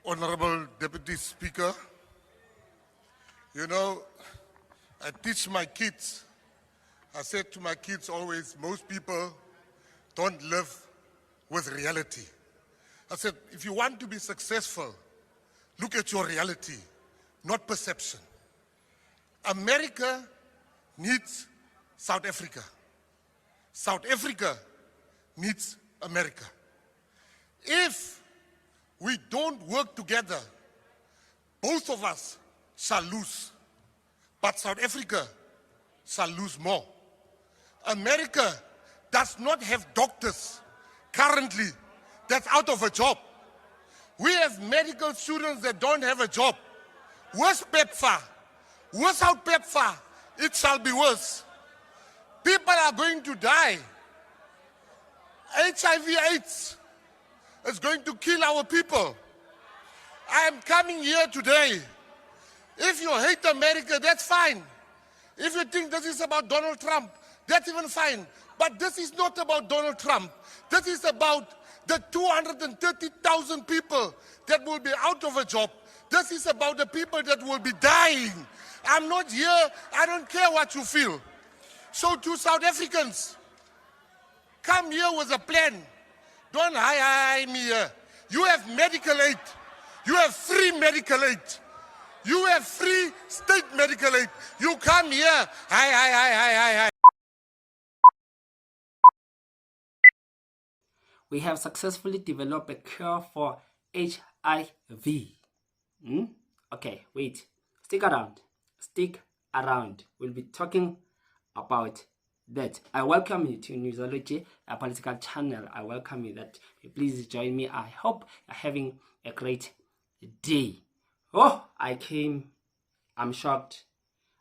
Honorable Deputy Speaker, you know, I teach my kids. I said to my kids always, most people don't live with reality. I said, if you want to be successful, look at your reality, not perception. America needs South Africa. South Africa needs America. If we don't work together, both of us shall lose, but South Africa shall lose more. America does not have doctors currently that's out of a job. We have medical students that don't have a job. Worse PEPFAR, without PEPFAR, it shall be worse. People are going to die. HIV/AIDS is going to kill our people. I am coming here today. If you hate America, that's fine. If you think this is about Donald Trump, that's even fine. But this is not about Donald Trump. This is about the 230,000 people that will be out of a job. This is about the people that will be dying. I'm not here. I don't care what you feel. So to South Africans, come here with a plan. Don't hi me here. You have medical aid. You have free medical aid. You have free state medical aid. You come here. Hi. We have successfully developed a cure for HIV. Okay, wait. Stick around. Stick around. We'll be talking about that. I welcome you to Newsology, a political channel. I welcome you that you please join me. I hope you're having a great day. Oh, I'm shocked.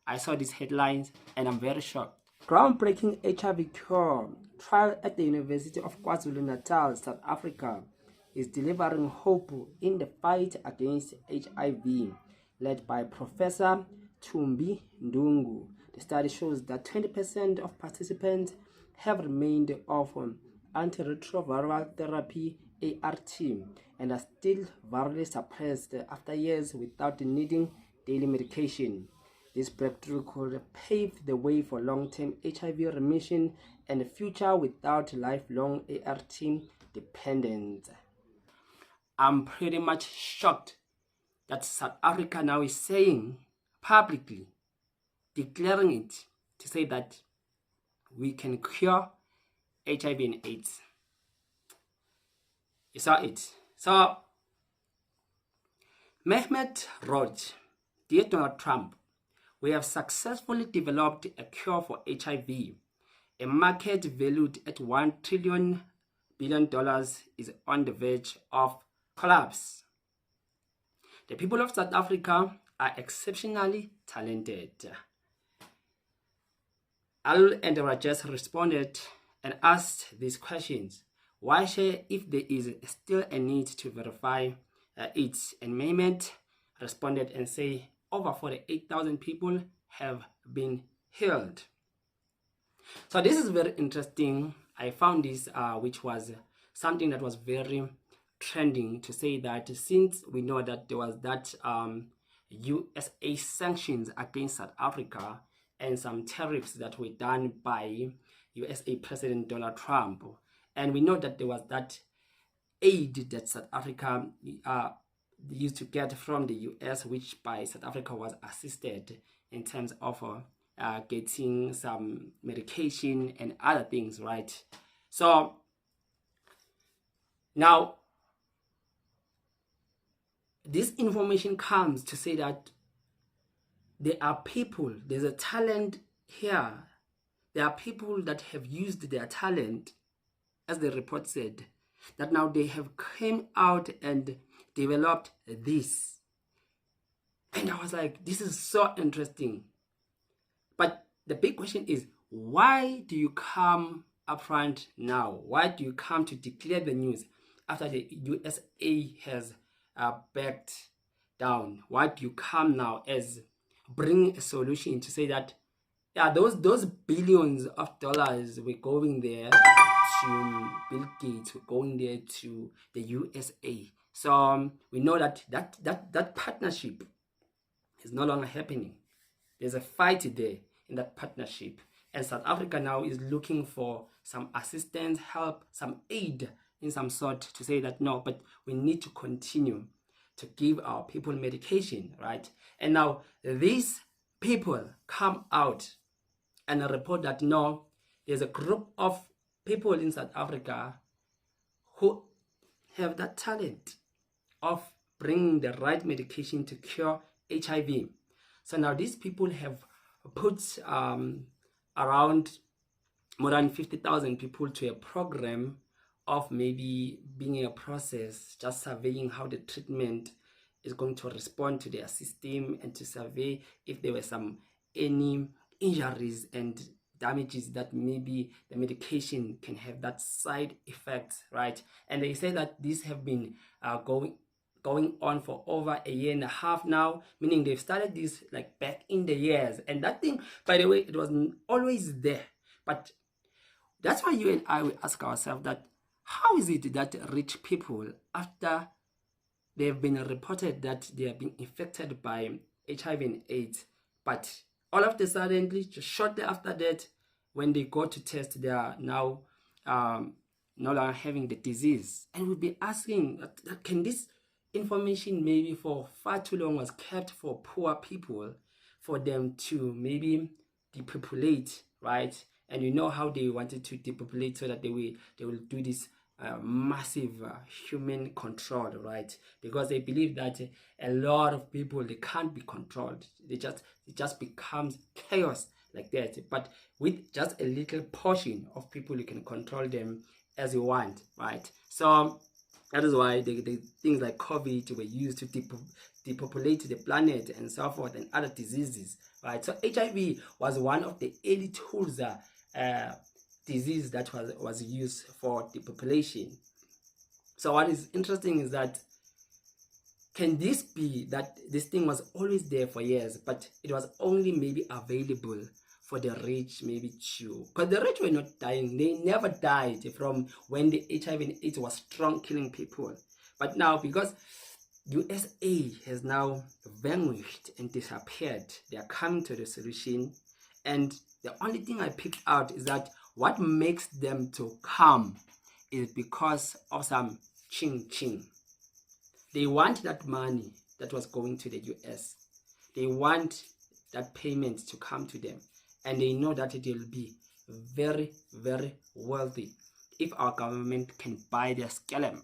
I saw these headlines and I'm very shocked. Groundbreaking HIV cure trial at the University of KwaZulu-Natal, South Africa, is delivering hope in the fight against HIV, led by Professor Thumbi Ndungu. The study shows that 20% of participants have remained off antiretroviral therapy ART and are still virally suppressed after years without needing daily medication. This breakthrough could pave the way for long-term HIV remission and a future without lifelong ART dependence. I'm pretty much shocked that South Africa now is saying publicly, declaring it, to say that we can cure HIV and AIDS. You saw it. So, Mehmet wrote, "Dear Donald Trump, we have successfully developed a cure for HIV. A market valued at $1 billion is on the verge of collapse. The people of South Africa are exceptionally talented." Al and Rajesh responded and asked these questions. Why share if there is still a need to verify it? And Mehmet responded and said, over 48,000 people have been healed. So this is very interesting. I found this, which was something that was very trending, to say that since we know that there was that USA sanctions against South Africa and some tariffs that were done by USA President Donald Trump, and we know that there was that aid that South Africa used to get from the US, which by South Africa was assisted in terms of getting some medication and other things, right? So now this information comes to say that there are people, there's a talent here. There are people that have used their talent, as the report said, that now they have came out and developed this. And I was like, this is so interesting. But the big question is, why do you come up front now? Why do you come to declare the news after the USA has backed down? Why do you come now as bring a solution to say that, yeah, those billions of dollars were going there to Bill Gates, were going there to the USA. So we know that partnership is no longer happening. There's a fight there in that partnership. And South Africa now is looking for some assistance, help, some aid in some sort to say that no, but we need to continue to give our people medication, right? And now these people come out and report that no, there's a group of people in South Africa who have that talent of bringing the right medication to cure HIV. So now these people have put around more than 50,000 people to a program of maybe being a process, just surveying how the treatment is going to respond to their system, and to survey if there were any injuries and damages that maybe the medication can have that side effects, right? And they say that these have been going on for over a year and a half now, meaning they've started this like back in the years. And that thing, by the way, it wasn't always there. But that's why you and I will ask ourselves that how is it that rich people, after they've been reported that they are being infected by HIV and AIDS, but all of a sudden, just shortly after that, when they go to test, they are now no longer having the disease? And we'll be asking, can this information maybe for far too long was kept for poor people, for them to maybe depopulate, right? And you know how they wanted to depopulate so that they will do this massive human control, right? Because they believe that a lot of people, they can't be controlled. It just becomes chaos like that. But with just a little portion of people, you can control them as you want, right? So that is why the things like COVID were used to depopulate the planet and so forth, and other diseases, right? So HIV was one of the early tools, disease that was used for depopulation. So what is interesting is that, can this be that this thing was always there for years, but it was only maybe available for the rich, maybe to, because the rich were not dying. They never died from when the HIV and AIDS was strong, killing people. But now, because USA has now vanished and disappeared, they are coming to the solution. And the only thing I picked out is that what makes them to come is because of some ching. They want that money that was going to the US. They want that payment to come to them. And they know that it will be very, very wealthy if our government can buy their scalp.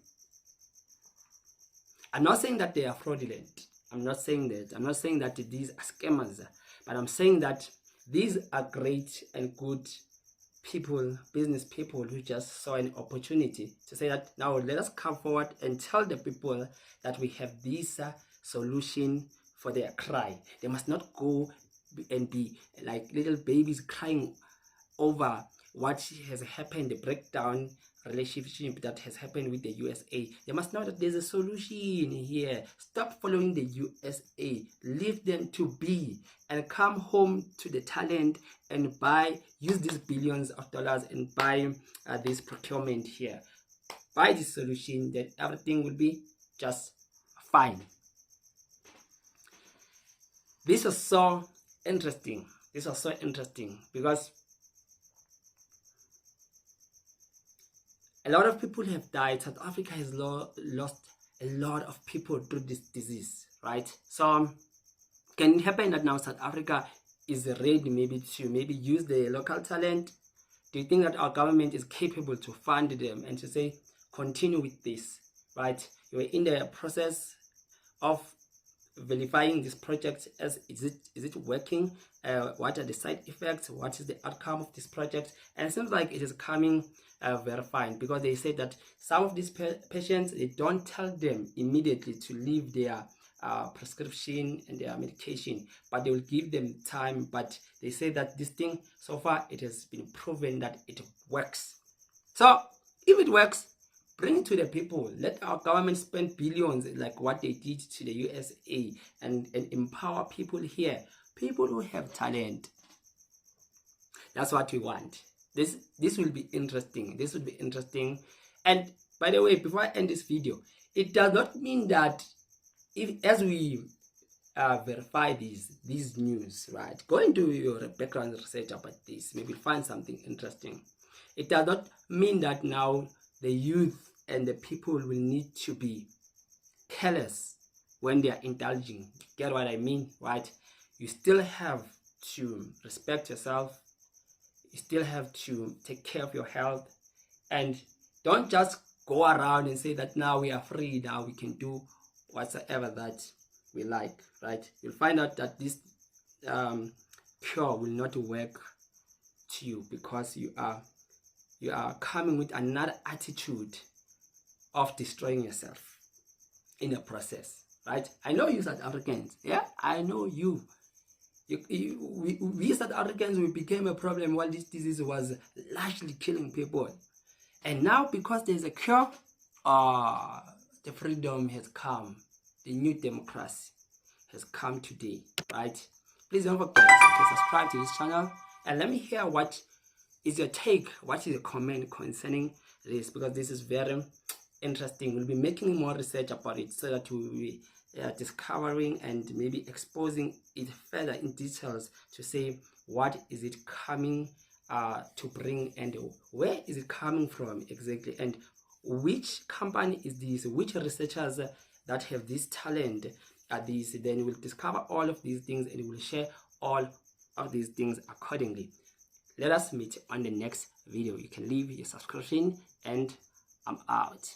I'm not saying that they are fraudulent. I'm not saying that. I'm not saying that these are scammers. But I'm saying that these are great and good people, business people, who just saw an opportunity to say that now let us come forward and tell the people that we have this solution for their cry. They must not go and be like little babies crying over what has happened, the breakdown relationship that has happened with the USA. They must know that there's a solution here. Stop following the USA. Leave them to be and come home to the talent and use these billions of dollars and buy this procurement here. Buy this solution, then everything will be just fine. This was so interesting. This was so interesting because a lot of people have died. South Africa has lost a lot of people through this disease, right? So can it happen that now South Africa is ready maybe to use the local talent? Do you think that our government is capable to fund them and to say, continue with this, right? You are in the process of verifying this project. As is it working? What are the side effects? What is the outcome of this project? And it seems like it is coming verified, because they say that some of these patients, they don't tell them immediately to leave their prescription and their medication, but they will give them time. But they say that this thing, so far, it has been proven that it works. So if it works, bring it to the people. Let our government spend billions like what they did to the USA and empower people here, people who have talent. That's what we want. This will be interesting. This will be interesting. And by the way, before I end this video, It does not mean that if, as we verify these news, right? Go into your background research about this. Maybe find something interesting. It does not mean that now the youth and the people will need to be careless when they are indulging. Get what I mean, right? You still have to respect yourself. You still have to take care of your health, and don't just go around and say that now we are free, now we can do whatsoever that we like, right? You'll find out that this cure will not work to you, because you are coming with another attitude of destroying yourself in the process, right? I know you South Africans, yeah, I know you. We South Africans, we became a problem while this disease was largely killing people. And now, because there's a cure, the freedom has come. The new democracy has come today, right? Please don't forget to subscribe to this channel, and let me hear what is your take, what is your comment concerning this, because this is very interesting. We'll be making more research about it so that we will be discovering and maybe exposing it further in details to say what is it coming to bring, and where is it coming from exactly, and which company is this, which researchers that have this talent at this. Then we'll discover all of these things and we'll share all of these things accordingly. Let us meet on the next video. You can leave your subscription, and I'm out.